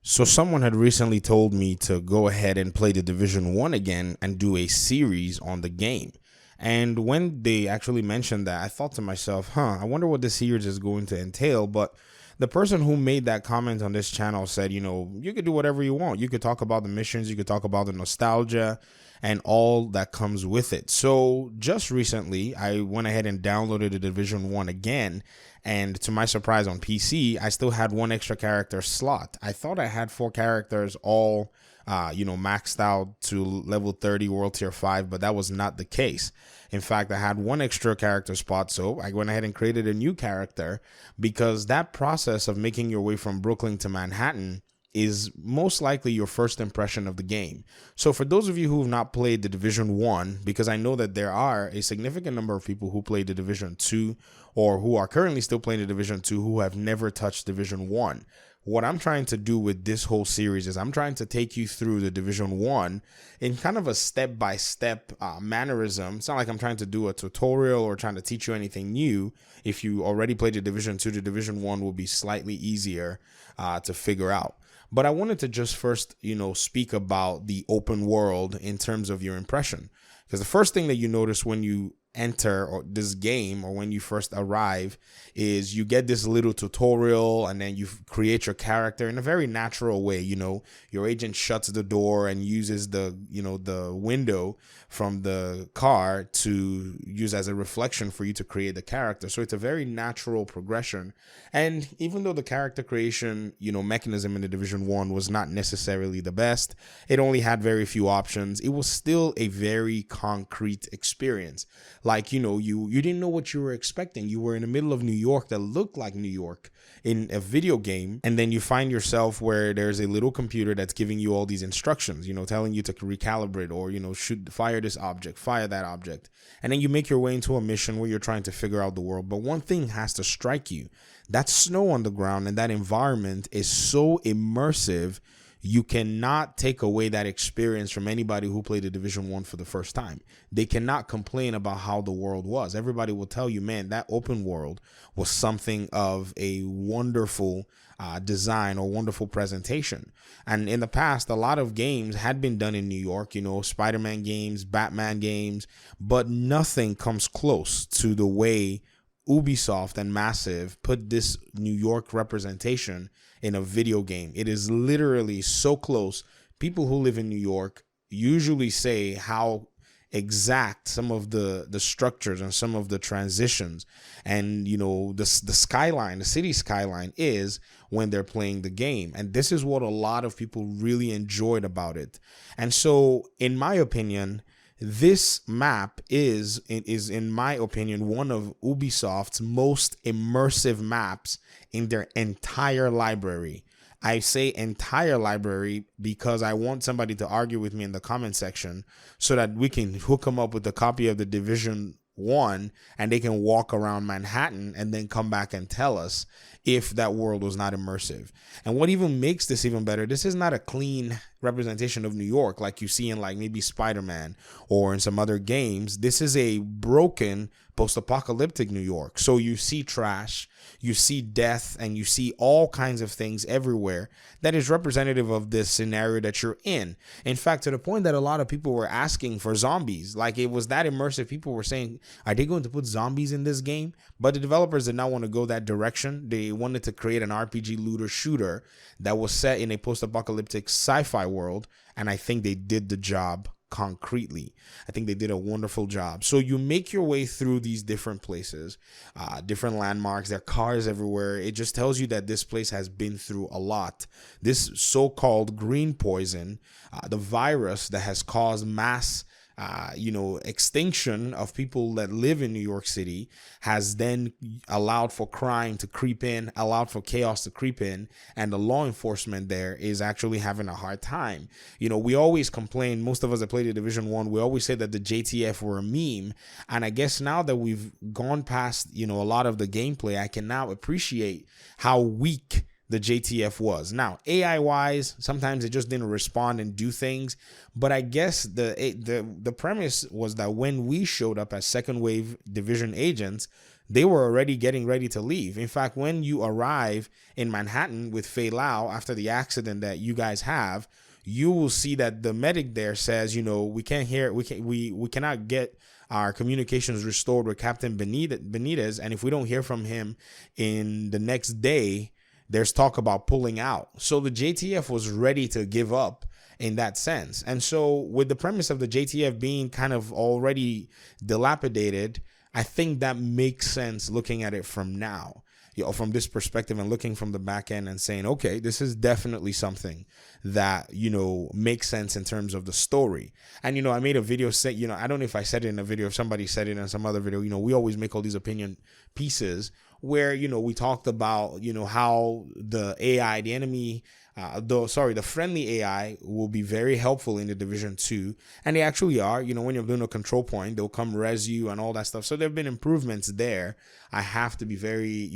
So someone had recently told me to go ahead and play the Division 1 again and do a series on the game. And when they actually mentioned that, I thought to myself, I wonder what this series is going to entail. But the person who made that comment on this channel said, you could do whatever you want. You could talk about the missions, you could talk about the nostalgia and all that comes with it. So just recently, I went ahead and downloaded the Division 1 again. And to my surprise, on PC, I still had one extra character slot. I thought I had four characters all maxed out to level 30 World Tier 5, but that was not the case. In fact, I had one extra character spot, so I went ahead and created a new character because that process of making your way from Brooklyn to Manhattan is most likely your first impression of the game. So for those of you who have not played the Division 1, because I know that there are a significant number of people who played the Division 2 or who are currently still playing the Division 2 who have never touched Division 1. What I'm trying to do with this whole series is I'm trying to take you through the Division 1 in kind of a step-by-step mannerism. It's not like I'm trying to do a tutorial or trying to teach you anything new. If you already played the Division 2, the Division 1 will be slightly easier to figure out. But I wanted to just first, speak about the open world in terms of your impression. Because the first thing that you notice when you enter this game or when you first arrive is you get this little tutorial and then you create your character in a very natural way. Your agent shuts the door and uses the window from the car to use as a reflection for you to create the character. So it's a very natural progression. And even though the character creation mechanism in the Division 1 was not necessarily the best, it only had very few options, it was still a very concrete experience. Like, you didn't know what you were expecting. You were in the middle of New York that looked like New York in a video game. And then you find yourself where there's a little computer that's giving you all these instructions, telling you to recalibrate or, fire this object, fire that object. And then you make your way into a mission where you're trying to figure out the world. But one thing has to strike you. That snow on the ground and that environment is so immersive. You cannot take away that experience from anybody who played the Division 1 for the first time. They cannot complain about how the world was. Everybody will tell you, man, that open world was something of a wonderful design or wonderful presentation. And in the past, a lot of games had been done in New York, Spider-Man games, Batman games, but nothing comes close to the way Ubisoft and Massive put this New York representation in a video game. It is literally so close. People who live in New York usually say how exact some of the structures and some of the transitions and the skyline, the city skyline is when they're playing the game. And this is what a lot of people really enjoyed about it. And so in my opinion, this map is in my opinion one of Ubisoft's most immersive maps in their entire library. I say entire library because I want somebody to argue with me in the comment section so that we can hook them up with a copy of the Division 1 and they can walk around Manhattan and then come back and tell us if that world was not immersive. And what even makes this even better, this is not a clean representation of New York like you see in like maybe Spider-Man or in some other games. This is a broken post-apocalyptic New York. So you see trash, you see death, and you see all kinds of things everywhere that is representative of this scenario that you're in. In fact, to the point that a lot of people were asking for zombies. Like it was that immersive. People were saying, are they going to put zombies in this game? But the developers did not want to go that direction. They wanted to create an RPG looter shooter that was set in a post-apocalyptic sci-fi world. And I think they did the job concretely. I think they did a wonderful job. So you make your way through these different places, different landmarks. There are cars everywhere. It just tells you that this place has been through a lot. This so-called green poison, the virus that has caused mass extinction of people that live in New York City, has then allowed for crime to creep in, allowed for chaos to creep in, and the law enforcement there is actually having a hard time. We always complain, most of us that played the Division 1, we always say that the JTF were a meme, and I guess now that we've gone past, a lot of the gameplay, I can now appreciate how weak the JTF was. Now, AI wise, sometimes it just didn't respond and do things, but I guess the premise was that when we showed up as second wave division agents, they were already getting ready to leave. In fact, when you arrive in Manhattan with Fei Lao after the accident that you guys have, you will see that the medic there says, we can't hear, we cannot get our communications restored with Captain Benitez, and if we don't hear from him in the next day, there's talk about pulling out. So the JTF was ready to give up in that sense. And so with the premise of the JTF being kind of already dilapidated, I think that makes sense looking at it from now, from this perspective, and looking from the back end and saying, okay, this is definitely something that, makes sense in terms of the story. And, I made a video say, I don't know if I said it in a video, if somebody said it in some other video, we always make all these opinion pieces where, we talked about, how the AI, the enemy, the friendly AI will be very helpful in the Division 2. And they actually are. When you're doing a control point, they'll come res you and all that stuff. So there have been improvements there. I have to be very,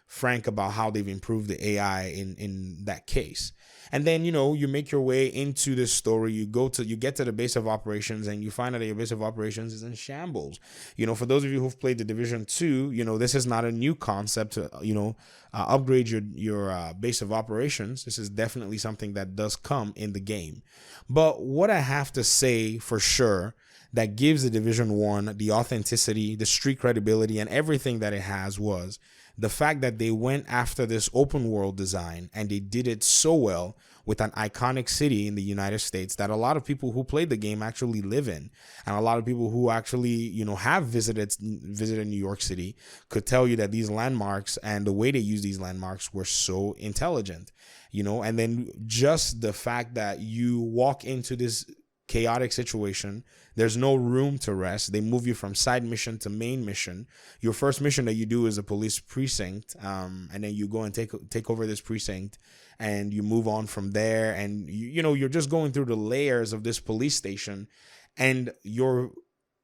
frank about how they've improved the AI in that case. And then, you make your way into this story. You get to the base of operations, and you find out that your base of operations is in shambles. For those of you who've played the Division 2, this is not a new concept to, upgrade your base of operations. This is definitely something that does come in the game. But what I have to say for sure that gives the Division 1 the authenticity, the street credibility, and everything that it has was the fact that they went after this open world design, and they did it so well with an iconic city in the United States that a lot of people who played the game actually live in. And a lot of people who actually, have visited New York City could tell you that these landmarks and the way they use these landmarks were so intelligent, and then just the fact that you walk into this chaotic situation, there's no room to rest. They move you from side mission to main mission. Your first mission that you do is a police precinct, and then you go and take over this precinct, and you move on from there, and you're just going through the layers of this police station, and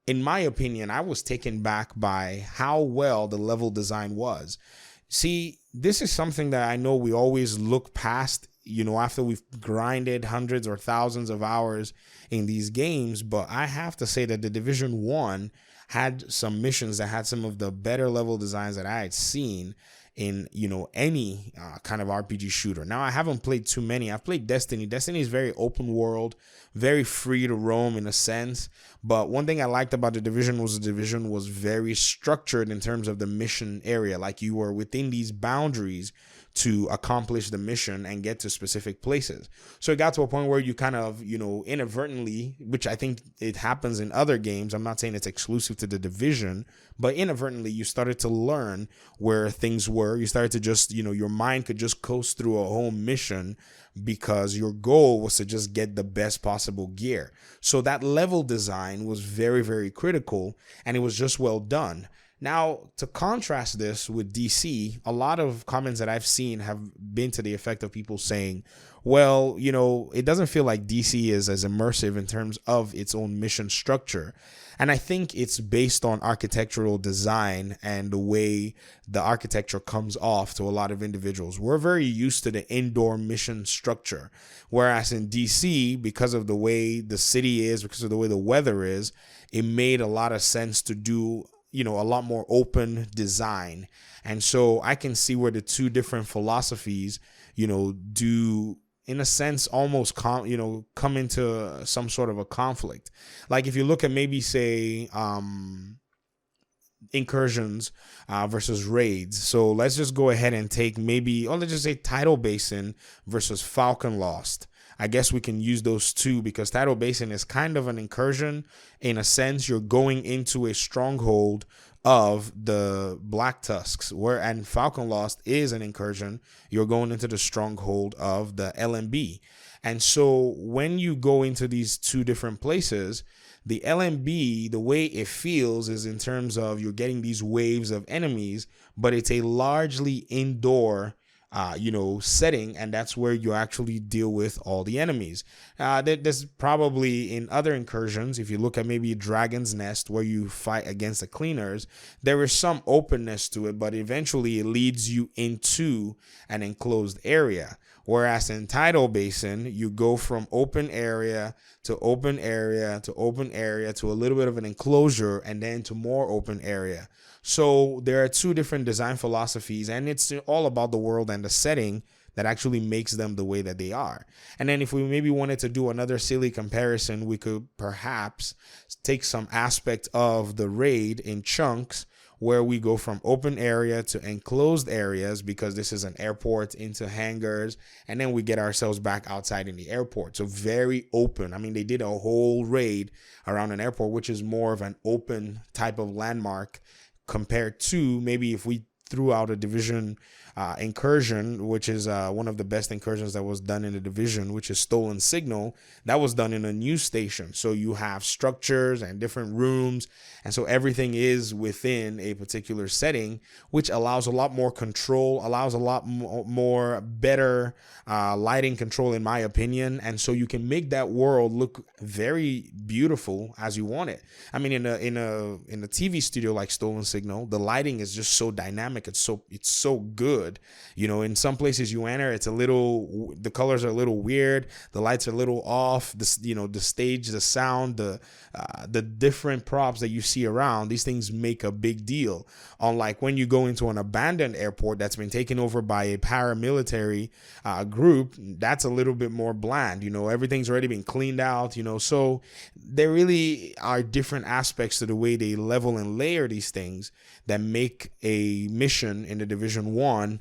in my opinion, I was taken back by how well the level design was. See, this is something that I know we always look past, after we've grinded hundreds or thousands of hours in these games. But I have to say that the Division 1 had some missions that had some of the better level designs that I had seen in, any kind of RPG shooter. Now, I haven't played too many. I've played Destiny. Destiny is very open world, very free to roam in a sense. But one thing I liked about the Division was very structured in terms of the mission area. Like, you were within these boundaries to accomplish the mission and get to specific places. So it got to a point where you kind of, inadvertently, which I think it happens in other games. I'm not saying it's exclusive to the Division, but inadvertently you started to learn where things were. You started to just, your mind could just coast through a whole mission because your goal was to just get the best possible gear. So that level design was very, very critical, and it was just well done. Now, to contrast this with DC, a lot of comments that I've seen have been to the effect of people saying, well, it doesn't feel like DC is as immersive in terms of its own mission structure. And I think it's based on architectural design and the way the architecture comes off to a lot of individuals. We're very used to the indoor mission structure, whereas in DC, because of the way the city is, because of the way the weather is, it made a lot of sense to do a lot more open design. And so I can see where the two different philosophies, do in a sense almost come into some sort of a conflict. Like if you look at maybe say incursions versus raids. So let's just go ahead and take let's just say Tidal Basin versus Falcon Lost. I guess we can use those two because Tidal Basin is kind of an incursion. In a sense, you're going into a stronghold of the Black Tusks, and Falcon Lost is an incursion. You're going into the stronghold of the LMB. And so when you go into these two different places, the LMB, the way it feels is in terms of you're getting these waves of enemies, but it's a largely indoor setting, and that's where you actually deal with all the enemies. There's probably in other incursions, if you look at maybe Dragon's Nest, where you fight against the cleaners, there is some openness to it, but eventually it leads you into an enclosed area. Whereas in Tidal Basin, you go from open area to open area to open area to a little bit of an enclosure and then to more open area. So there are two different design philosophies, and it's all about the world and the setting that actually makes them the way that they are. And then if we maybe wanted to do another silly comparison, we could perhaps take some aspect of the raid in chunks where we go from open area to enclosed areas, because this is an airport, into hangars, and then we get ourselves back outside in the airport. So very open. I mean, they did a whole raid around an airport, which is more of an open type of landmark compared to maybe if we threw out a Division incursion, which is one of the best incursions that was done in the Division, which is Stolen Signal. That was done in a news station. So you have structures and different rooms. And so everything is within a particular setting, which allows a lot more control, allows a lot more better lighting control, in my opinion. And so you can make that world look very beautiful as you want it. I mean, in a TV studio like Stolen Signal, the lighting is just so dynamic. It's so good. You know, in some places you enter, the colors are a little weird, the lights are a little off, the stage, the sound, the different props that you see around, these things make a big deal. Unlike when you go into an abandoned airport that's been taken over by a paramilitary group, that's a little bit more bland. You know, everything's already been cleaned out, so there really are different aspects to the way they level and layer these things that make a mission in the Division 1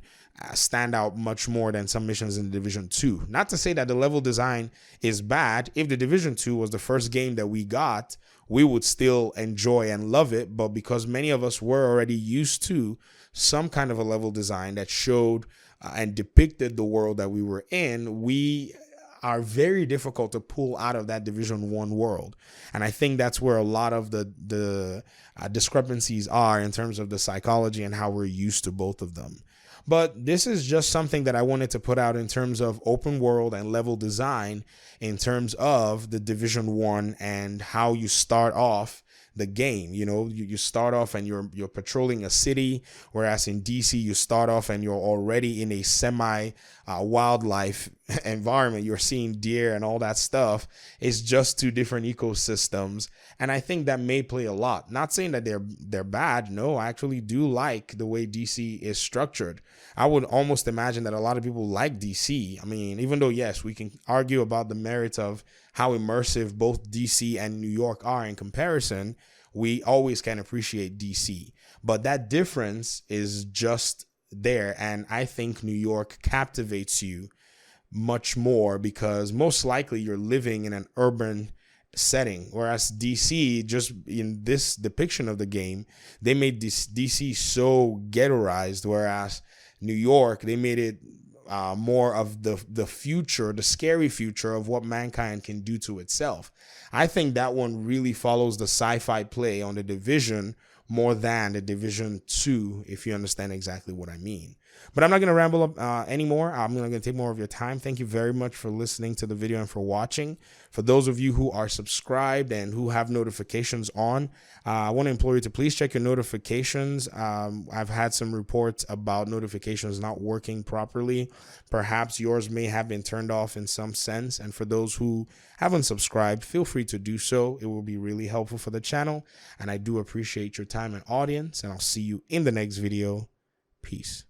stand out much more than some missions in the Division 2. Not to say that the level design is bad. If the Division 2 was the first game that we got, we would still enjoy and love it. But because many of us were already used to some kind of a level design that showed and depicted the world that we were in, we are very difficult to pull out of that Division 1 world. And I think that's where a lot of the discrepancies are in terms of the psychology and how we're used to both of them. But this is just something that I wanted to put out in terms of open world and level design, in terms of the Division 1 and how you start off the game. You start off and you're patrolling a city, whereas in DC you start off and you're already in a semi wildlife environment. You're seeing deer and all that stuff. It's just two different ecosystems, and I think that may play a lot. Not saying that they're bad. No, I actually do like the way DC is structured. I would almost imagine that a lot of people like DC. I mean, even though yes, we can argue about the merits of how immersive both DC and New York are in comparison, we always can appreciate DC. But that difference is just there, and I think New York captivates you much more because most likely you're living in an urban setting, whereas DC, just in this depiction of the game, they made this DC so ghettoized, whereas New York, they made it more of the future, the scary future of what mankind can do to itself. I think that one really follows the sci-fi play on the Division more than the Division 2, if you understand exactly what I mean. But I'm not going to ramble up anymore. I'm going to take more of your time. Thank you very much for listening to the video and for watching. For those of you who are subscribed and who have notifications on, I want to implore you to please check your notifications. I've had some reports about notifications not working properly. Perhaps yours may have been turned off in some sense. And for those who haven't subscribed, feel free to do so. It will be really helpful for the channel. And I do appreciate your time and audience. And I'll see you in the next video. Peace.